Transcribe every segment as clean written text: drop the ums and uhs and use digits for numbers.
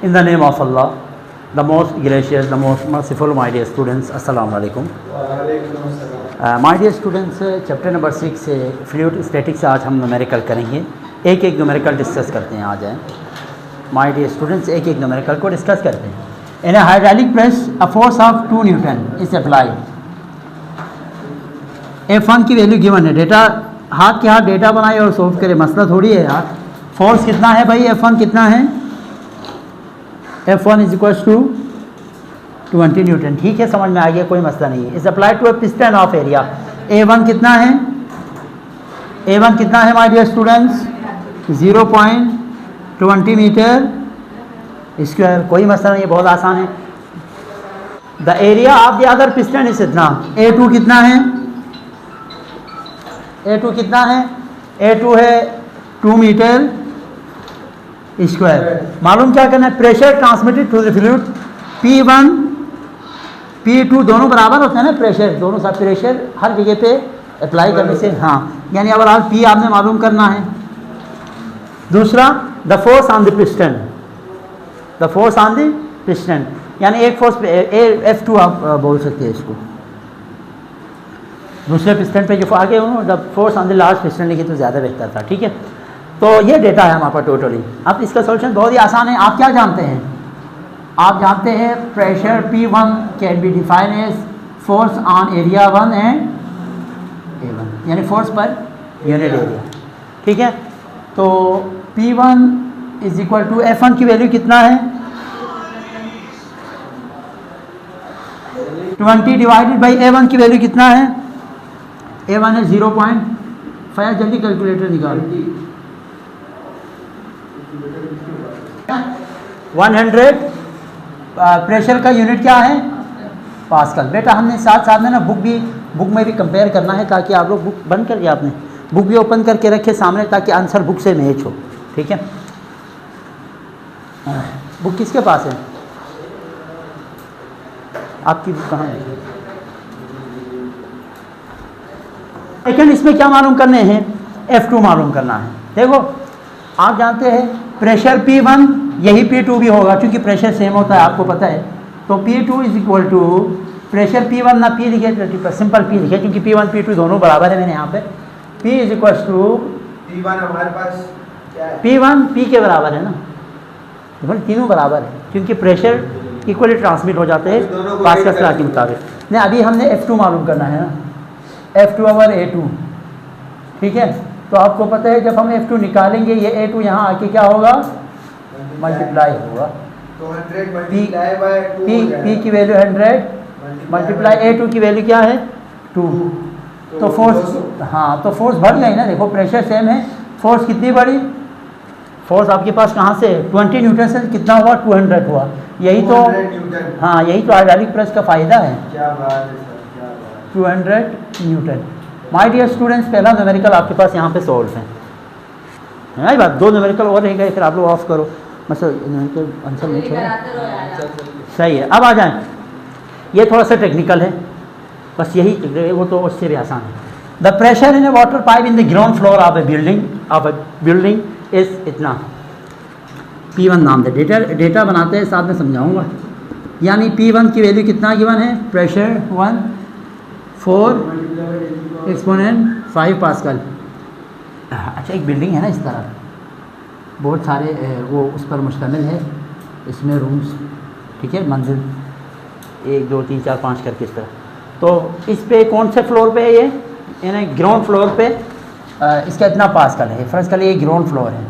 In the name of Allah, the most gracious, the most merciful, my dear students, Assalamu alaikum. My dear students, chapter number 6 से fluid statics से आज हम numerical करेंगे. एक एक numerical discuss करते हैं. आ जाएँ माय डियर स्टूडेंट्स, एक एक न्यूमेरिकल को डिस्कस करते हैं. In a hydraulic press a force of 2 newton is applied. F1 की वैल्यू गिवन है. डेटा हाथ के हाथ डेटा बनाए और सोल्व करे, मसला थोड़ी है यार. फोर्स कितना है भाई? F1 कितना है? F1 is equal to 20 Newton. ठीक है, समझ में आ गया, कोई मसला नहीं है. Is applied to a piston of area. A1 कितना है? A1 कितना है my dear students? 0.20 metre square. कोई मसला नहीं है, बहुत आसान है. The area of the other piston is इतना. A2 कितना है? A2 कितना है? A2 है 2 मीटर स्क्वायर. मालूम क्या करना है? Pressure transmitted to the fluid P1 P2 दोनों बराबर होते हैं ना. प्रेशर दोनों साथ, प्रेशर हर जगह पे अप्लाई करने से, हाँ, यानी अब आज P आपने मालूम करना है. दूसरा the force on the piston. The force on the piston यानी एक फोर्स पे F2 आप बोल सकते हैं इसको. दूसरे पिस्टन पे जो आगे हो, the force on the last piston लिखी तो ज़्यादा बेहतर था. ठीक है, तो ये डेटा है हमारे पास टोटली. अब इसका सॉल्यूशन बहुत ही आसान है. आप क्या जानते हैं? आप जानते हैं pressure P1 can be define as force on area 1 and A1, यानी फोर्स पर यूनिट एरिया. ठीक है, तो P1 is equal to F1 की वैल्यू कितना है? 20 डिवाइडेड बाई A1 की वैल्यू कितना है? A1 है 0.5. जल्दी कैलकुलेटर निकालो. 100 प्रेशर का यूनिट क्या है? पास्कल. बेटा हमने साथ साथ में ना बुक में भी कंपेयर करना है, ताकि आप लोग बुक बंद करके आपने बुक भी ओपन करके रखे सामने, ताकि आंसर बुक से मैच हो. ठीक है, बुक किसके पास है? आपकी बुक कहाँ है? लेकिन इसमें क्या मालूम करने हैं? F2 मालूम करना है. देखो, आप जानते हैं प्रेशर P1, यही P2 भी होगा, क्योंकि प्रेशर सेम होता है, आपको पता है. तो P2 is equal to pressure P1 ना P लिखे, सिंपल P लिखे, क्योंकि P1 P2 दोनों बराबर है. मैंने यहाँ पे P is equal to P1 हमारे पास क्या है? P1 P के बराबर है ना. तीनों बराबर है, क्योंकि प्रेशर इक्वली ट्रांसमिट हो जाते हैं पास्कल लॉ के मुताबिक. नहीं, अभी हमने F2 मालूम करना है ना. F2 over A2. ठीक है, तो आपको पता है जब हम F2 निकालेंगे, ये A2 यहाँ आके क्या होगा? मल्टीप्लाई होगा. तो 100 मल्टीप्लाई बाय 2 P की वैल्यू 100 मल्टीप्लाई A2 की वैल्यू क्या है? 2. तो फोर्स, हाँ, तो फोर्स बढ़ गई ना. देखो, प्रेशर सेम है, फोर्स कितनी बढ़ी? फोर्स आपके पास कहाँ से? 20 न्यूटन से कितना हुआ? 200 हुआ. यही तो, हाँ, यही तो हाइड्रोलिक प्रेस का फ़ायदा है. क्या बात है सर, क्या बात. 200 न्यूटन. माय डियर स्टूडेंट्स, पहला न्यूमेरिकल आपके पास यहाँ पे सॉल्व है. है ना बात? 2 न्यूमेरिकल और रह गए, फिर आप लोग ऑफ करो. मतलब आंसर नहीं छोड़ा. सही है. अब आ जाएं, ये थोड़ा सा टेक्निकल है, बस यही, वो तो उससे भी आसान है. The pressure in A water pipe in the ground floor of A building is इतना. P1 नाम दे. डेटा बनाते हैं, साथ में समझाऊंगा. यानी P1 की वैल्यू कितना गिवन है? Pressure 4 exponent 5 pascal. अच्छा, एक बिल्डिंग है ना इस तरह, बहुत सारे वो उस पर मुश्तमिल है, इसमें रूम्स. ठीक है, मंजिल 1 2 3 4 5 करके इस तरह. तो इस पे कौन से फ्लोर पे है? ये यानी ग्राउंड फ्लोर पे. इसका इतना पास्कल है. फर्स्ट कर ये ग्राउंड फ्लोर है,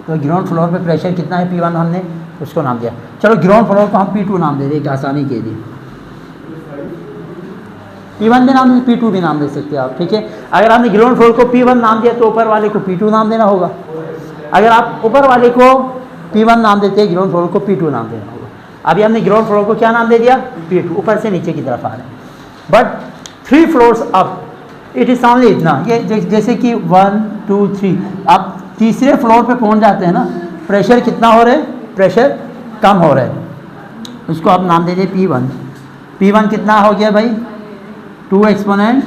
तो ग्राउंड फ्लोर पे प्रेशर कितना है? P1 हमने उसको नाम दिया. चलो, ग्राउंड फ्लोर को हम P2 नाम दे दें आसानी के लिए. P1 भी नाम दे, P2 भी नाम दे सकते हैं आप. ठीक है, अगर आपने ग्राउंड फ्लोर को P1 नाम दिया तो ऊपर वाले को P2 नाम देना होगा. अगर आप ऊपर वाले को P1 नाम देते हैं, ग्राउंड फ्लोर को P2 नाम देना होगा. अभी हमने ग्राउंड फ्लोर को क्या नाम दे दिया? P2. ऊपर से नीचे की तरफ आ रहे हैं. But 3 floors up it is only इतना. ये जैसे कि 1 2 3, आप तीसरे फ्लोर पे पहुंच जाते हैं ना, प्रेशर कितना हो रहा है? प्रेशर कम हो रहा है, उसको आप नाम दे दें P1. P1 कितना हो गया भाई? 2 एक्सपोनेंट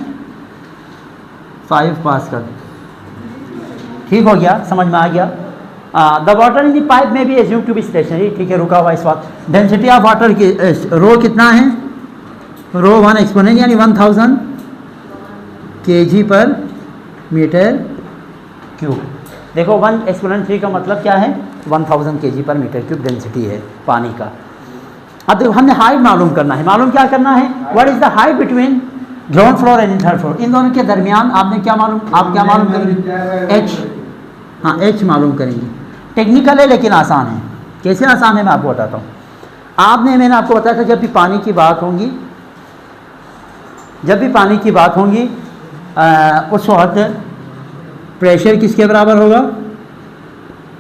5 पास्कल. ठीक हो गया, समझ में आ गया. The water in the pipe में be assume to be stationary, ठीक है, रुका हुआ इस वक्त। डेंसिटी ऑफ वाटर की रो कितना है, रो 1 एक्सपोनेंट यानी 1000 kg पर मीटर क्यूब। देखो 1 एक्सपोनेंट 3 का मतलब क्या है, 1000 kg पर मीटर क्यूब डेंसिटी है पानी का। अब देखो हमने हाइट मालूम करना है, मालूम क्या करना है, what is the height between ground floor and third floor, इन दोनों के दरमियान आपने क्या मालूम, आप क्या मालूम करेंगे, एच, हाँ एच मालूम करेंगे। टेक्निकल है लेकिन आसान है। कैसे आसान है मैं आपको बताता हूँ। मैंने आपको बताया था जब भी पानी की बात होगी, जब भी पानी की बात होगी उस वक्त प्रेशर किसके बराबर होगा,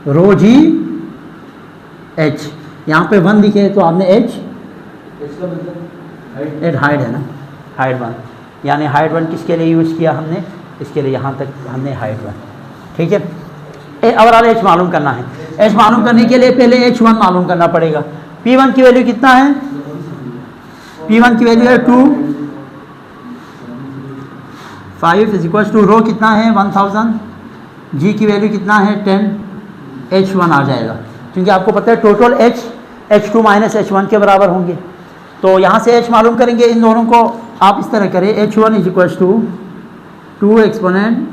रो जी एच। यहाँ पे 1 लिखे तो आपने एच, एट हाइट है ना, हाइट 1, यानी हाइट 1 किसके लिए यूज़ किया हमने, इसके लिए यहाँ तक हमने हाइट 1, ठीक है। ओवरऑल एच मालूम करना है। एच मालूम करने के लिए पहले H1 मालूम करना पड़ेगा। P1 की वैल्यू कितना है, P1 की वैल्यू है 2.5 इज इक्वल टू रो कितना है 1000, G की वैल्यू कितना है 10, H1 आ जाएगा, क्योंकि आपको पता है total H H2 minus H1 के बराबर होंगे। तो यहाँ से H मालूम करेंगे, इन दोनों को आप इस तरह करें, H1 is equal to 2 exponent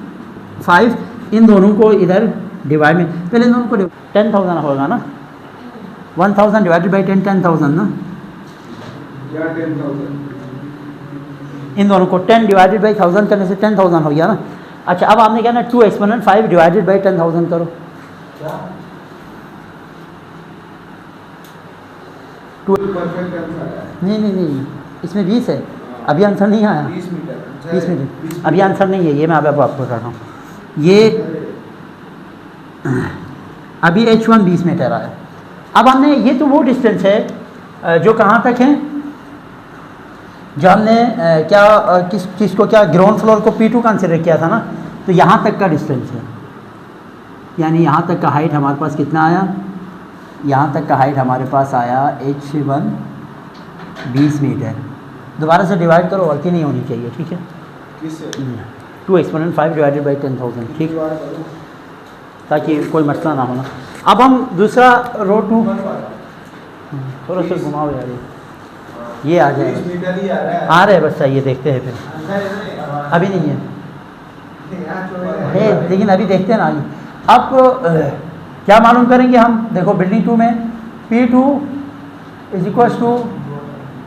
5, इन दोनों को इधर डिवाइड में, पहले इन दोनों को 10,000 होगा ना, 1000 डिवाइडेड बाई 10, 10,000 ना, या 10,000, इन दोनों को 10 डिवाइडेड बाई 1000 करने से 10,000 हो गया ना। अच्छा अब आपने क्या ना 2 एक्सपोनेंट 5 डिवाइडेड बाई 10,000 करो, परफेक्ट आंसर आया, नहीं इसमें 20 है, अभी आंसर नहीं आया, 20 मीटर, 20 मिनट अभी आंसर नहीं है, ये मैं आपको बता रहा हूँ। ये अभी H1 20 मीटर आया। अब हमने, ये तो वो डिस्टेंस है जो कहाँ तक है, जो हमने किसको क्या ग्राउंड फ्लोर को P2 कंसिडर किया था ना, तो यहाँ तक का डिस्टेंस है, यानी यहाँ तक का हाइट हमारे पास कितना आया, यहाँ तक का हाइट हमारे पास आया H1 20 मीटर। दोबारा से डिवाइड करो, गलती नहीं होनी चाहिए, ठीक है। किससे 2 एक्सपोनेंट 5 डिवाइडेड बाई 10,000, ठीक, ताकि कोई मसला ना होना। अब हम दूसरा रो 2 थोड़ा सा घुमाओ यार, ये आ 20 जाएगा, मीटर ही आ रहा है, आ रहे बस, चाहिए देखते हैं फिर, अभी नहीं है, लेकिन अभी देखते हैं ना आगे। अब क्या मालूम करेंगे हम, देखो बिल्डिंग 2 में P2 is equal to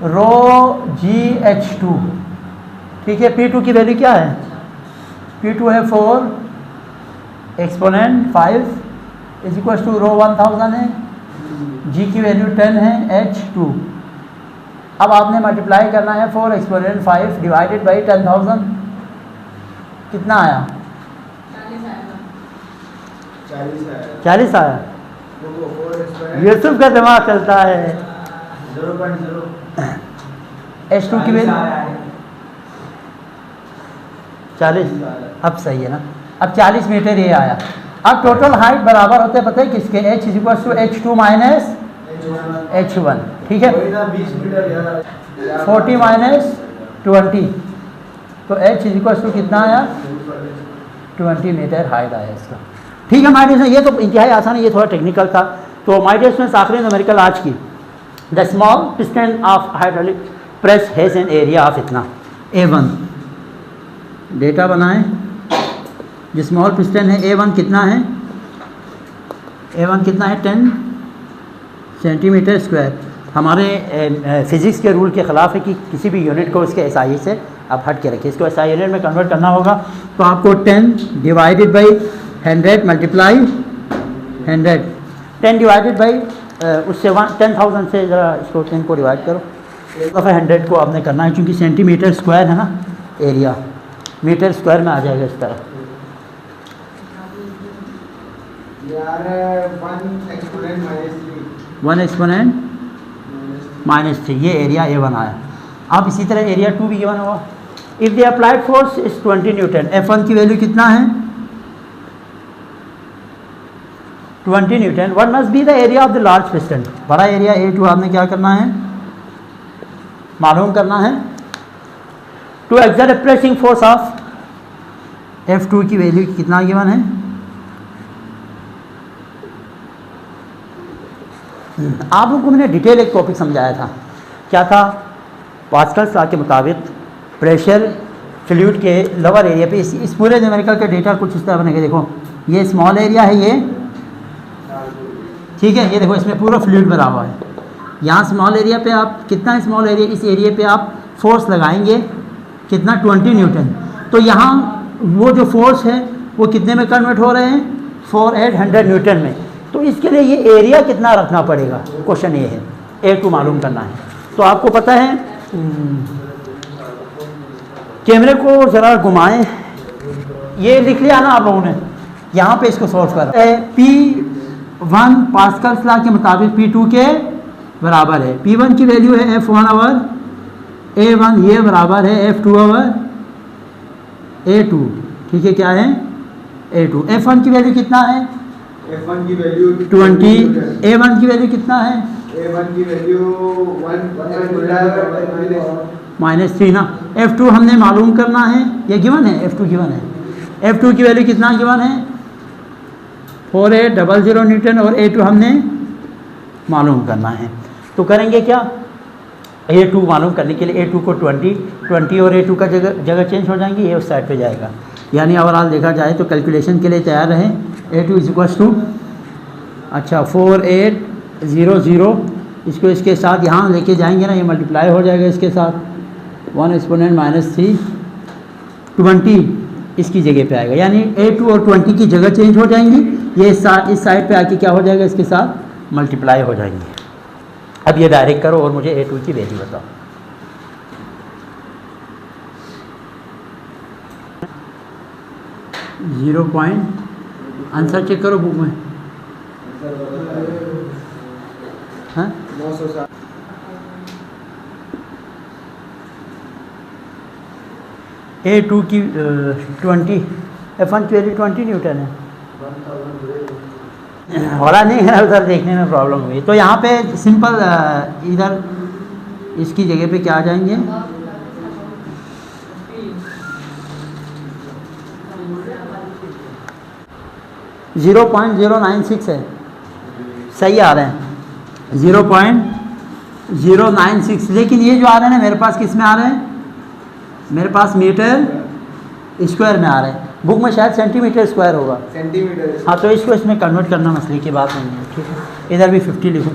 row GH2, ठीक है। P2 की वैल्यू क्या है, P2 है 4 एक्सपोनेंट 5 इज इक्वल टू रो 1000 है, G की वैल्यू 10 है, H2। अब आपने मल्टीप्लाई करना है 4 एक्सपोनेंट 5 डिवाइडेड बाई 10,000, कितना आया, 40 आया। यूसुफ का दिमाग चलता है। 0.0 H2 की वैल्यू 40, अब सही है ना, अब 40 मीटर ये आया। अब टोटल हाइट बराबर होते हैं पता है किसके, H is equal to H2 minus H1, ठीक है, 20 मीटर यार, 40 माइनस 20, तो H इज इक्वल टू कितना आया, 20 मीटर हाइट आया इसका, ठीक है। माय डियर, ये तो इंतहाई आसान है, ये थोड़ा टेक्निकल था। तो माय डियर स्टूडेंट्स, आखिरी न्यूमेरिकल आज की, the small piston of hydraulic press has an area of इतना A1, डेटा बनाएं, जो स्मॉल पिस्टन है A1 कितना है, A1 कितना है 10 सेंटीमीटर स्क्वायर। हमारे फिज़िक्स के रूल के ख़िलाफ़ है कि किसी भी यूनिट को उसके SI से आप हट के रखिए, इसको SI यूनिट में कन्वर्ट करना होगा, तो आपको 10 divided by 100 multiply 100, 10 divided by उससे 10,000 से ज़रा इसको 10 को डिवाइड करो, एक दफ़ा 100 को आपने करना है, क्योंकि सेंटीमीटर स्क्वायर है ना एरिया, मीटर स्क्वायर में आ जाएगा इस तरह। यार 1 एक्सपोनेंट -3, 1 एक्सपोनेंट -3, ये एरिया A1 आया। अब इसी तरह एरिया 2 भी गिवन होगा। If the applied force is 20 newton, F1 की वैल्यू कितना है 20 newton, what must be the area of the large piston, बड़ा एरिया A2 आपने क्या करना है, मालूम करना है। To exert a pressing force of F2 की वैल्यू कितना गिवन है आप लोगों को मैंने डिटेल एक टॉपिक समझाया था, क्या था? पास्कल्स लॉ के मुताबिक प्रेशर फ्लूइड के लोअर एरिया पे, इस पूरे न्यूमेरिकल का डेटा कुछ इस तरह बनेगा। देखो ये स्मॉल एरिया है ये, ठीक है, ये देखो इसमें पूरा फ्लूइड भरा हुआ है। यहाँ स्मॉल एरिया पे आप कितना स्मॉल एरिया, इस एरिया पे आप फोर्स लगाएंगे कितना, 20 न्यूटन। तो यहाँ वो जो फोर्स है वो कितने में कन्वर्ट हो रहे हैं, 400 न्यूटन में। तो इसके लिए ये एरिया कितना रखना पड़ेगा, क्वेश्चन ये है, A2 मालूम करना है। तो आपको पता है, कैमरे को ज़रा घुमाएं, ये लिख लिया ना आप लोगों ने, यहाँ पे इसको सॉल्व कर P1 पास्कल्स लॉ के मुताबिक P2 के बराबर है। P1 की वैल्यू है F1 ओवर A1, ये बराबर है F2 ओवर A2, ठीक है, क्या है A2। F1 की वैल्यू कितना है, F1 की वैल्यू 20, A1 की वैल्यू कितना है, A1 की वैल्यू 1 -3 ना। F2 हमने मालूम करना है, ये गिवन है, F2 गिवन है। F2 की वैल्यू कितना गिवन है, 4800 न्यूटन, और A2 हमने मालूम करना है। तो करेंगे क्या, A2 मालूम करने के लिए A2 को 20 और A2 का जगह चेंज हो जाएंगी, ये उस साइड पे जाएगा। यानी ओवरऑल देखा जाए तो कैलकुलेशन के लिए तैयार रहे। A2 इक्वल्स टू, अच्छा 4800, इसको इसके साथ यहाँ लेके जाएंगे ना, ये मल्टीप्लाई हो जाएगा इसके साथ, 1 एक्सपोनेंट -3, 20 इसकी जगह पे आएगा। यानी A2 और 20 की जगह चेंज हो जाएंगी, ये इस साइड पे आके क्या हो जाएगा, इसके साथ मल्टीप्लाई हो जाएंगे। अब ये डायरेक्ट करो और मुझे A2 की वैल्यू बताओ। जीरो पॉइंट, आंसर चेक करो बुक में, हाँ 960 A2 की 20, F1 की वैल्यू 20 न्यूटन है। वाला नहीं है, उधर देखने में प्रॉब्लम हुई। तो यहाँ पे सिंपल इधर इसकी जगह पे क्या आ जाएंगे, .096 है, सही आ रहे हैं 0.096। लेकिन ये जो आ रहे हैं ना मेरे पास किस में आ रहे हैं, मेरे पास मीटर स्क्वायर में आ रहे हैं। बुक में शायद सेंटीमीटर स्क्वायर होगा, सेंटीमीटर। हाँ, तो इसको इसमें कन्वर्ट करना मसले की बात नहीं है, ठीक है। इधर भी 50 लिखो,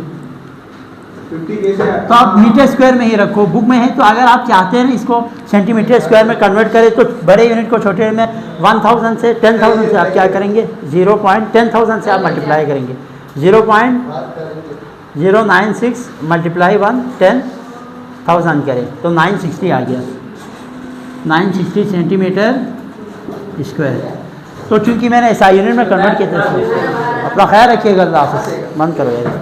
50 कैसे, तो आप मीटर स्क्वायर में ही रखो, बुक में है। तो अगर आप चाहते हैं इसको सेंटीमीटर स्क्वायर में कन्वर्ट करें तो बड़े यूनिट को छोटे में 1000 से 10,000 से आप क्या करेंगे, 0.10,000 से आप मल्टीप्लाई करेंगे। 0.096 मल्टीप्लाई 10,000 करें तो 960 आ गया, 960 सेंटीमीटर स्क्वायर। तो चूँकि मैंने ऐसा यूनिट में कन्वर्ट किया था, अपना ख्याल रखिएगा, अल्लाह हाफ़िज़, बंद करो यार।